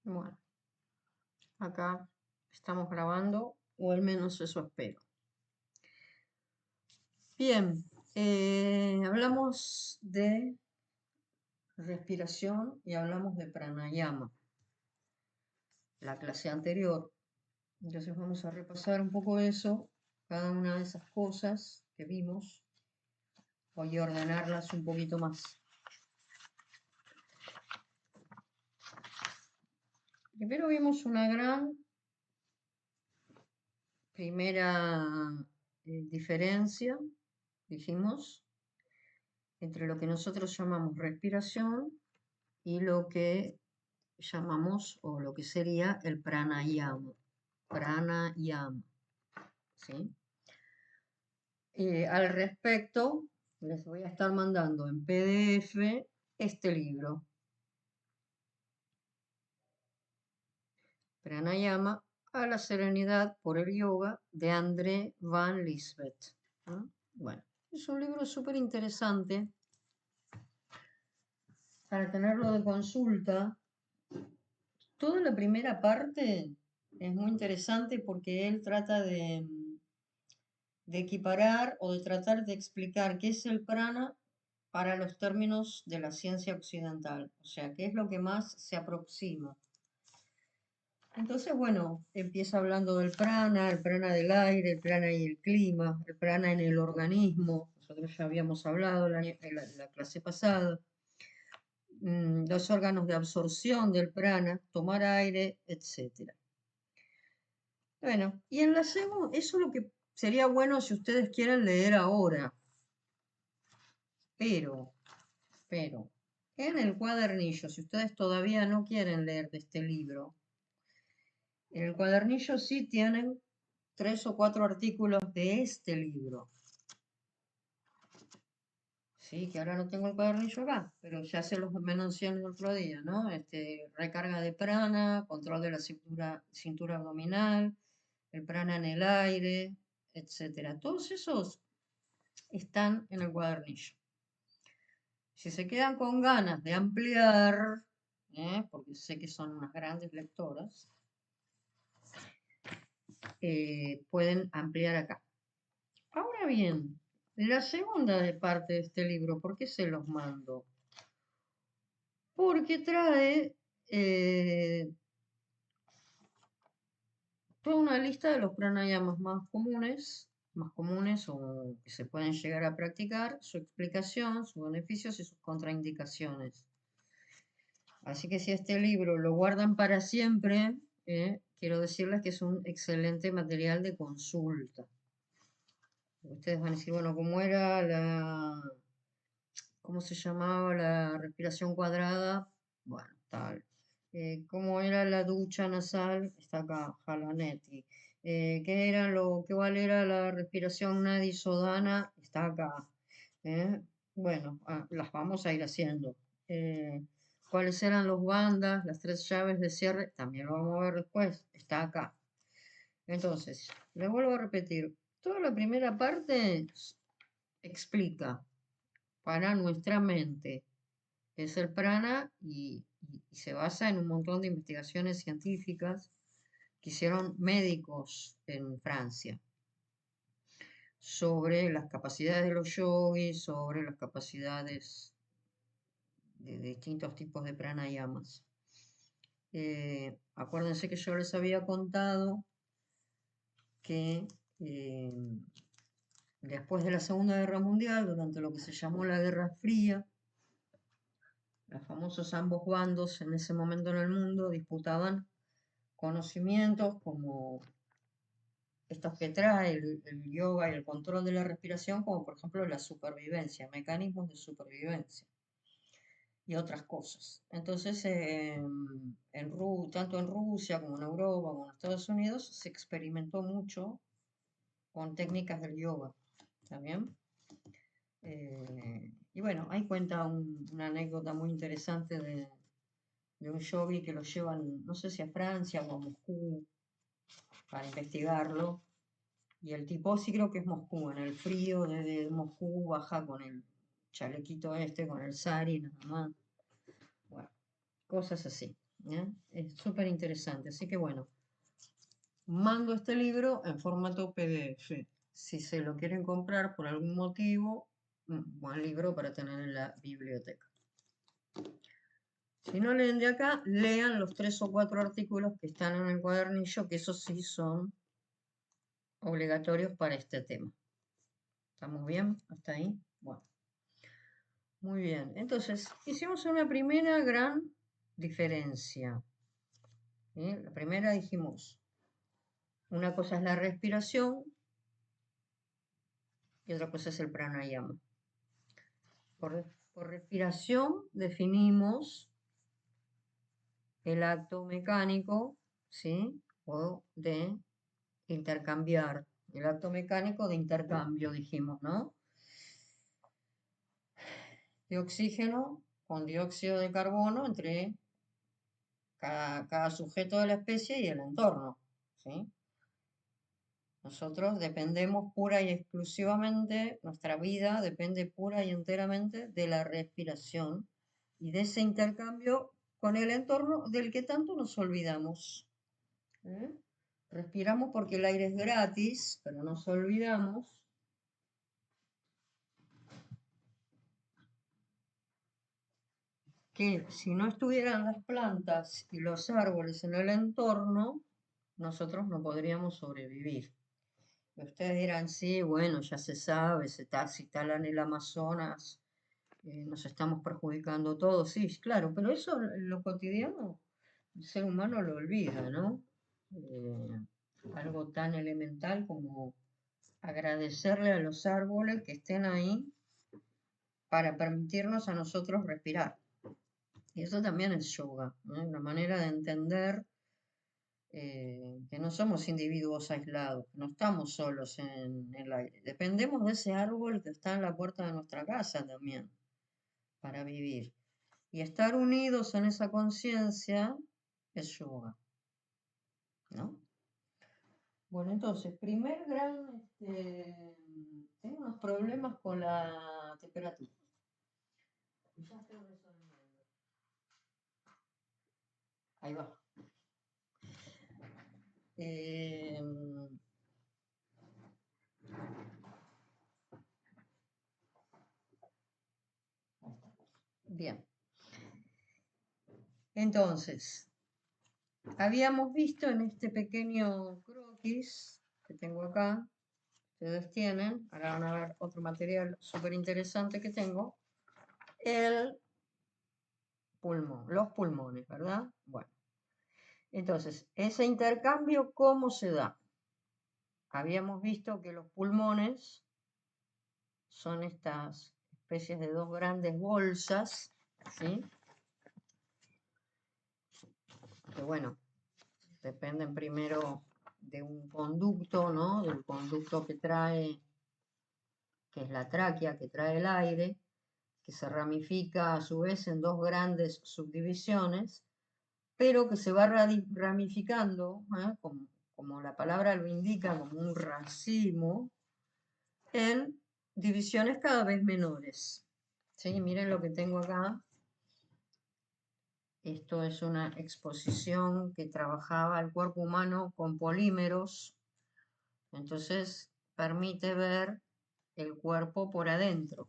Bueno, acá estamos grabando, o al menos eso espero. Bien, hablamos de respiración y hablamos de pranayama, la clase anterior. Entonces vamos a repasar un poco eso, cada una de esas cosas que vimos, voy a ordenarlas un poquito más. Primero vimos una gran primera diferencia, dijimos, entre lo que nosotros llamamos respiración y lo que llamamos, o lo que sería el pranayama. Pranayama, ¿sí? Al respecto, les voy a estar mandando en PDF este libro, Pranayama a la serenidad por el yoga, de André Van Lisbeth. ¿No? Bueno, es un libro súper interesante para tenerlo de consulta. Toda la primera parte es muy interesante porque él trata de equiparar o de tratar de explicar qué es el prana para los términos de la ciencia occidental, o sea, qué es lo que más se aproxima. Entonces, bueno, empieza hablando del prana, el prana del aire, el prana y el clima, el prana en el organismo, nosotros ya habíamos hablado en la clase pasada, los órganos de absorción del prana, tomar aire, etc. Bueno, y en la segunda, eso es lo que sería bueno si ustedes quieren leer ahora, pero, pero, en el cuadernillo, si ustedes todavía no quieren leer de este libro, en el cuadernillo sí tienen 3 o 4 artículos de este libro. Sí, que ahora no tengo el cuadernillo acá, pero ya se los mencioné el otro día, ¿no? Recarga de prana, control de la cintura abdominal, el prana en el aire, etcétera. Todos esos están en el cuadernillo. Si se quedan con ganas de ampliar, porque sé que son unas grandes lectoras, pueden ampliar acá. Ahora bien, la segunda parte de este libro, ¿por qué se los mando? Porque trae toda una lista de los pranayamas más comunes o que se pueden llegar a practicar, su explicación, sus beneficios y sus contraindicaciones. Así que si este libro lo guardan para siempre, quiero decirles que es un excelente material de consulta. Ustedes van a decir, bueno, ¿cómo se llamaba la respiración cuadrada? Bueno, tal. ¿Cómo era la ducha nasal? Está acá, Jalanetti. ¿Cuál era la respiración Nadi Sodana? Está acá. Bueno, las vamos a ir haciendo. ¿Cuáles eran los bandas, las 3 llaves de cierre? También lo vamos a ver después. Está acá. Entonces, les vuelvo a repetir. Toda la primera parte explica para nuestra mente qué es el prana y se basa en un montón de investigaciones científicas que hicieron médicos en Francia sobre las capacidades de los yogis, sobre las capacidades de distintos tipos de pranayamas. Acuérdense que yo les había contado que después de la Segunda Guerra Mundial, durante lo que se llamó la Guerra Fría, los famosos ambos bandos en ese momento en el mundo disputaban conocimientos como estos que trae el yoga y el control de la respiración, como por ejemplo la supervivencia, mecanismos de supervivencia y otras cosas. Entonces, tanto en Rusia como en Europa como en Estados Unidos, se experimentó mucho con técnicas del yoga. ¿Está bien? Y bueno, ahí cuenta una anécdota muy interesante de un yogi que lo llevan, no sé si a Francia o a Moscú, para investigarlo. Y el tipo sí creo que es Moscú, en el frío desde Moscú baja con el chalequito con el sari nada más. Bueno, cosas así. ¿eh? Es súper interesante. Así que bueno, mando este libro en formato PDF. Si se lo quieren comprar por algún motivo, un buen libro para tener en la biblioteca. Si no leen de acá, lean los 3 o 4 artículos que están en el cuadernillo, que esos sí son obligatorios para este tema. ¿Estamos bien? ¿Hasta ahí? Bueno, muy bien. Entonces, hicimos una primera gran diferencia. ¿Sí? La primera dijimos, una cosa es la respiración y otra cosa es el pranayama. Por respiración definimos el acto mecánico, ¿sí? O de intercambiar. El acto mecánico de intercambio, dijimos, ¿no? De oxígeno con dióxido de carbono entre cada sujeto de la especie y el entorno, ¿sí? Nosotros dependemos pura y exclusivamente, nuestra vida depende pura y enteramente de la respiración y de ese intercambio con el entorno del que tanto nos olvidamos. ¿Eh? Respiramos porque el aire es gratis, pero nos olvidamos que si no estuvieran las plantas y los árboles en el entorno, nosotros no podríamos sobrevivir. Y ustedes dirán, sí, bueno, ya se sabe, si talan el Amazonas, nos estamos perjudicando todos, sí, claro, pero eso en lo cotidiano el ser humano lo olvida, ¿no? Algo tan elemental como agradecerle a los árboles que estén ahí para permitirnos a nosotros respirar. Y eso también es yoga, ¿no? Una manera de entender que no somos individuos aislados, que no estamos solos en el aire. Dependemos de ese árbol que está en la puerta de nuestra casa también para vivir. Y estar unidos en esa conciencia es yoga, ¿no? Bueno, entonces, primer gran, tengo unos problemas con la temperatura. Ya estoy resolviendo. Ahí va. Eh, bien. Entonces, habíamos visto en este pequeño croquis que tengo acá, ustedes tienen, ahora van a ver otro material súper interesante que tengo, el pulmón, los pulmones, ¿verdad? Bueno, entonces, ese intercambio, ¿cómo se da? Habíamos visto que los pulmones son estas especies de dos grandes bolsas, ¿sí? Que bueno, dependen primero de un conducto, ¿no? Del conducto que trae, que es la tráquea, que trae el aire, que se ramifica a su vez en dos grandes subdivisiones, pero que se va ramificando, como la palabra lo indica, como un racimo, en divisiones cada vez menores. ¿Sí? Miren lo que tengo acá. Esto es una exposición que trabajaba el cuerpo humano con polímeros, entonces permite ver el cuerpo por adentro.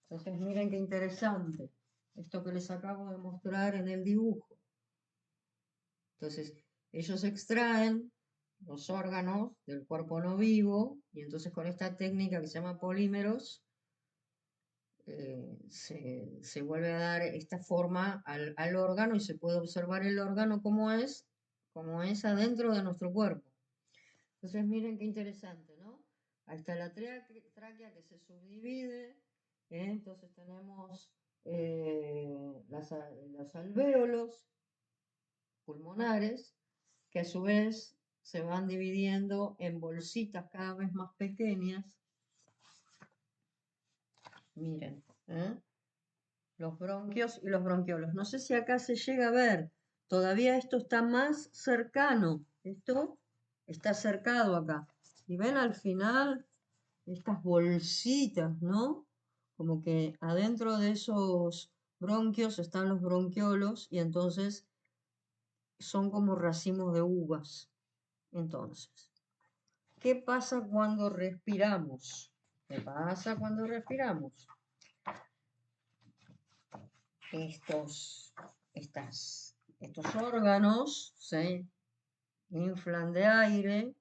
Entonces miren qué interesante esto que les acabo de mostrar en el dibujo. Entonces ellos extraen los órganos del cuerpo no vivo y entonces con esta técnica que se llama polímeros se vuelve a dar esta forma al órgano y se puede observar el órgano como es adentro de nuestro cuerpo. Entonces miren qué interesante, ¿no? Ahí está la tráquea que se subdivide, entonces tenemos los alvéolos pulmonares que a su vez se van dividiendo en bolsitas cada vez más pequeñas. Miren, los bronquios y los bronquiolos. No sé si acá se llega a ver, todavía esto está más cercano, esto está cercado acá. Y ven al final estas bolsitas, ¿no? Como que adentro de esos bronquios están los bronquiolos y entonces son como racimos de uvas. Entonces, ¿qué pasa cuando respiramos? ¿Qué pasa cuando respiramos? Estos órganos se inflan de aire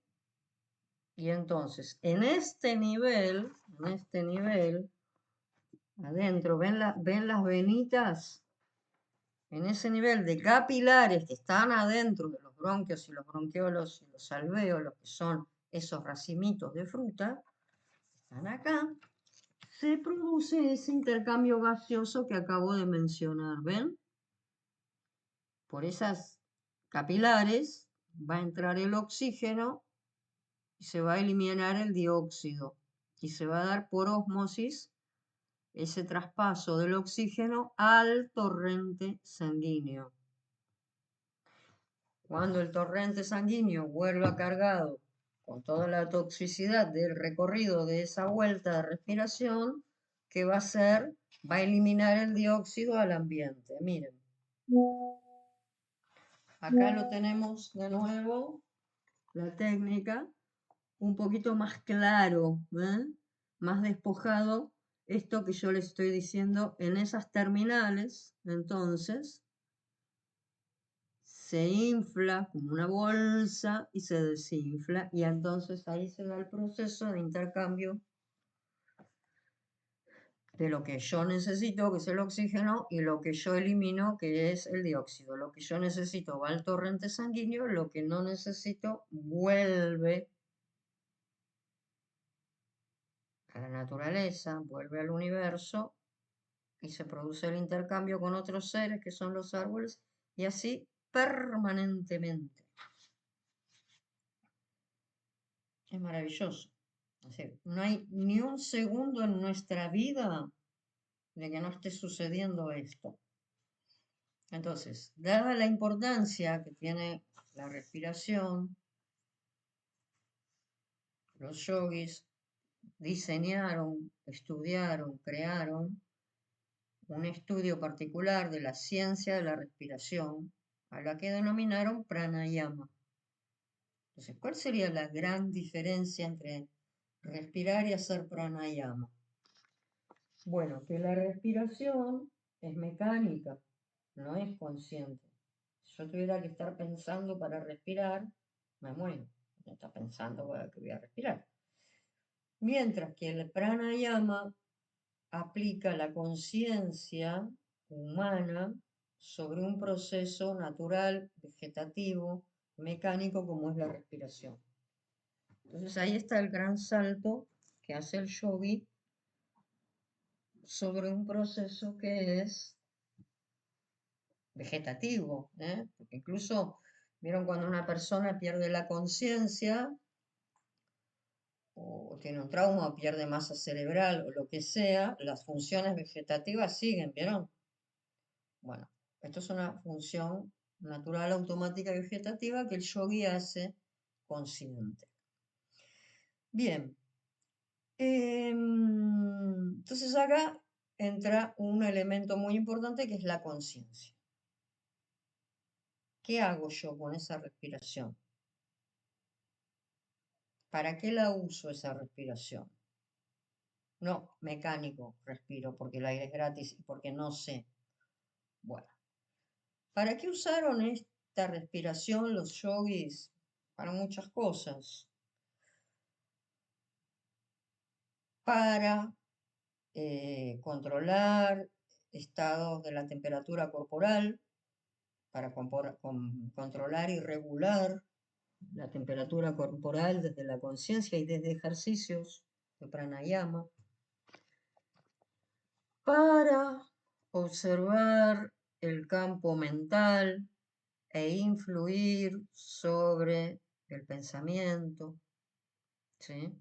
y entonces en este nivel, adentro, ¿ven las venitas? En ese nivel de capilares que están adentro de los bronquios y los bronquiolos y los alvéolos, que son esos racimitos de fruta, están acá, se produce ese intercambio gaseoso que acabo de mencionar, ¿ven? Por esas capilares va a entrar el oxígeno y se va a eliminar el dióxido y se va a dar por ósmosis ese traspaso del oxígeno al torrente sanguíneo. Cuando el torrente sanguíneo vuelva cargado con toda la toxicidad del recorrido de esa vuelta de respiración, ¿qué va a hacer? Va a eliminar el dióxido al ambiente. Miren, acá lo tenemos de nuevo, la técnica, un poquito más claro, ¿eh? Más despojado, esto que yo les estoy diciendo en esas terminales, entonces se infla como una bolsa y se desinfla y entonces ahí se da el proceso de intercambio de lo que yo necesito, que es el oxígeno, y lo que yo elimino, que es el dióxido. Lo que yo necesito va al torrente sanguíneo, lo que no necesito vuelve a la naturaleza, vuelve al universo y se produce el intercambio con otros seres que son los árboles y así permanentemente. Es maravilloso. Es decir, no hay ni un segundo en nuestra vida de que no esté sucediendo esto. Entonces, dada la importancia que tiene la respiración, los yogis diseñaron, estudiaron, crearon un estudio particular de la ciencia de la respiración, a la que denominaron pranayama. Entonces, ¿cuál sería la gran diferencia entre respirar y hacer pranayama? Bueno, que la respiración es mecánica, no es consciente. Si yo tuviera que estar pensando para respirar, me muero. No está pensando que voy a respirar. Mientras que el pranayama aplica la conciencia humana sobre un proceso natural, vegetativo, mecánico como es la respiración. Entonces ahí está el gran salto que hace el yogi sobre un proceso que es vegetativo, ¿eh? Porque incluso, vieron cuando una persona pierde la conciencia o tiene un trauma o pierde masa cerebral o lo que sea, las funciones vegetativas siguen, ¿vieron? Bueno, esto es una función natural, automática y vegetativa que el yogi hace consciente. Bien, entonces acá entra un elemento muy importante que es la conciencia. ¿Qué hago yo con esa respiración? ¿Para qué la uso esa respiración? No, mecánico respiro porque el aire es gratis y porque no sé. Bueno, ¿para qué usaron esta respiración los yogis? Para muchas cosas. Para controlar estados de la temperatura corporal, para controlar y regular la temperatura corporal desde la conciencia y desde ejercicios de pranayama, para observar el campo mental e influir sobre el pensamiento, ¿sí?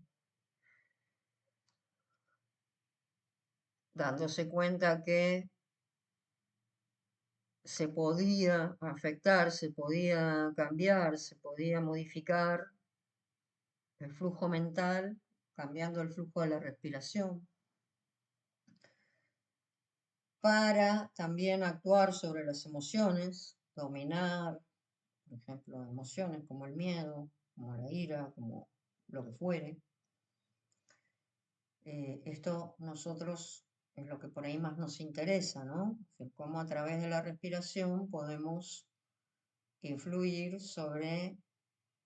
Dándose cuenta que se podía afectar, se podía cambiar, se podía modificar el flujo mental, cambiando el flujo de la respiración, para también actuar sobre las emociones, dominar por ejemplo, emociones como el miedo, como la ira, como lo que fuere. Esto nosotros es lo que por ahí más nos interesa, ¿no? Cómo a través de la respiración podemos influir sobre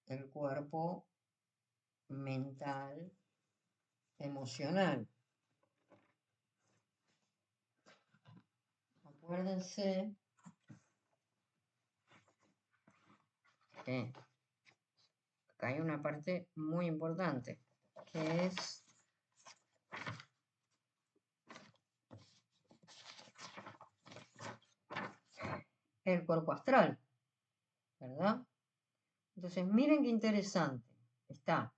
el cuerpo mental, emocional. Acuérdense que acá hay una parte muy importante, que es el cuerpo astral, ¿verdad? Entonces, miren qué interesante. Está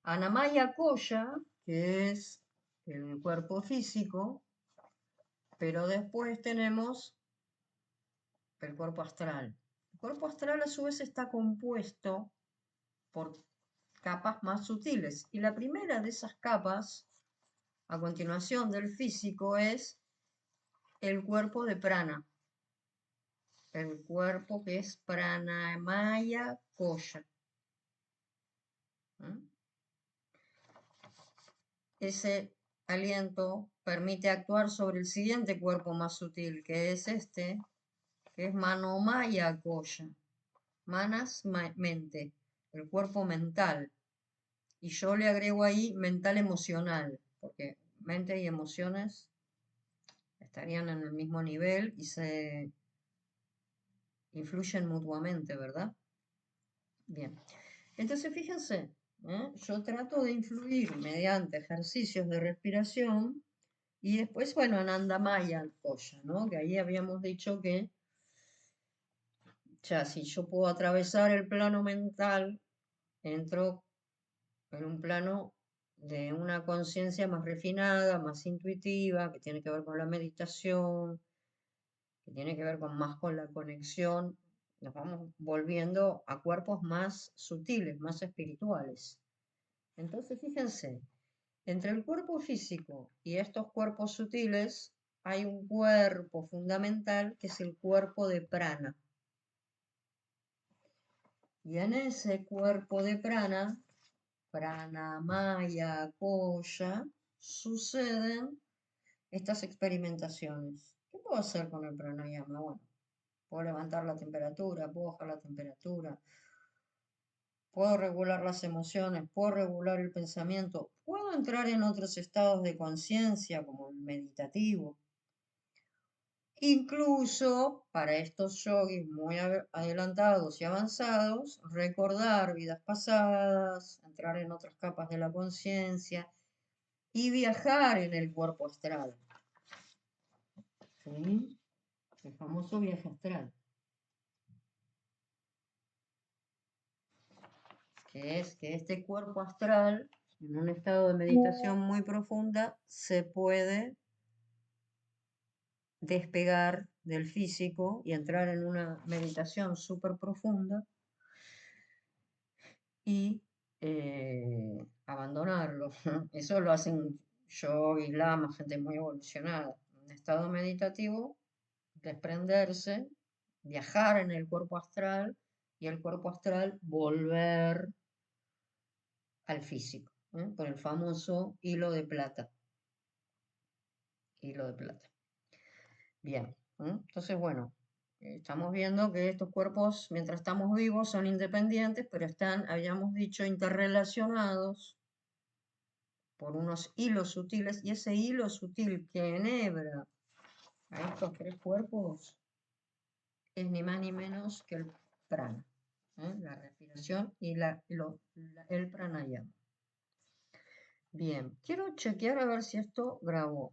Anamaya Koya, que es el cuerpo físico, pero después tenemos el cuerpo astral. El cuerpo astral a su vez está compuesto por capas más sutiles. Y la primera de esas capas, a continuación del físico, es el cuerpo de prana. El cuerpo que es Pranamaya Koya. ¿Mm? Ese aliento permite actuar sobre el siguiente cuerpo más sutil, que es este, que es Manomaya Koya. Manas, mente, el cuerpo mental. Y yo le agrego ahí mental emocional, porque mente y emociones estarían en el mismo nivel y se influyen mutuamente, ¿verdad? Bien. Entonces, fíjense, yo trato de influir mediante ejercicios de respiración y después, bueno, en Andamaya Koya, ¿no? Que ahí habíamos dicho que ya si yo puedo atravesar el plano mental, entro en un plano de una conciencia más refinada, más intuitiva, que tiene que ver con la meditación, que tiene que ver más con la conexión, nos vamos volviendo a cuerpos más sutiles, más espirituales. Entonces, fíjense, entre el cuerpo físico y estos cuerpos sutiles hay un cuerpo fundamental que es el cuerpo de prana. Y en ese cuerpo de prana, Pranamaya Koya, suceden estas experimentaciones. ¿Qué puedo hacer con el pranayama? Bueno, puedo levantar la temperatura, puedo bajar la temperatura, puedo regular las emociones, puedo regular el pensamiento, puedo entrar en otros estados de conciencia como el meditativo. Incluso para estos yogis muy adelantados y avanzados, recordar vidas pasadas, entrar en otras capas de la conciencia y viajar en el cuerpo astral. ¿Sí? El famoso viaje astral. Que es que este cuerpo astral, en un estado de meditación muy profunda, se puede despegar del físico y entrar en una meditación súper profunda y abandonarlo. Eso lo hacen yogis, lamas, gente muy evolucionada. En estado meditativo, desprenderse, viajar en el cuerpo astral y el cuerpo astral volver al físico, por el famoso hilo de plata. Hilo de plata. Bien, entonces bueno, estamos viendo que estos cuerpos, mientras estamos vivos, son independientes, pero están, habíamos dicho, interrelacionados por unos hilos sutiles, y ese hilo sutil que enhebra a estos tres cuerpos es ni más ni menos que el prana, la respiración y el pranayama. Bien, quiero chequear a ver si esto grabó.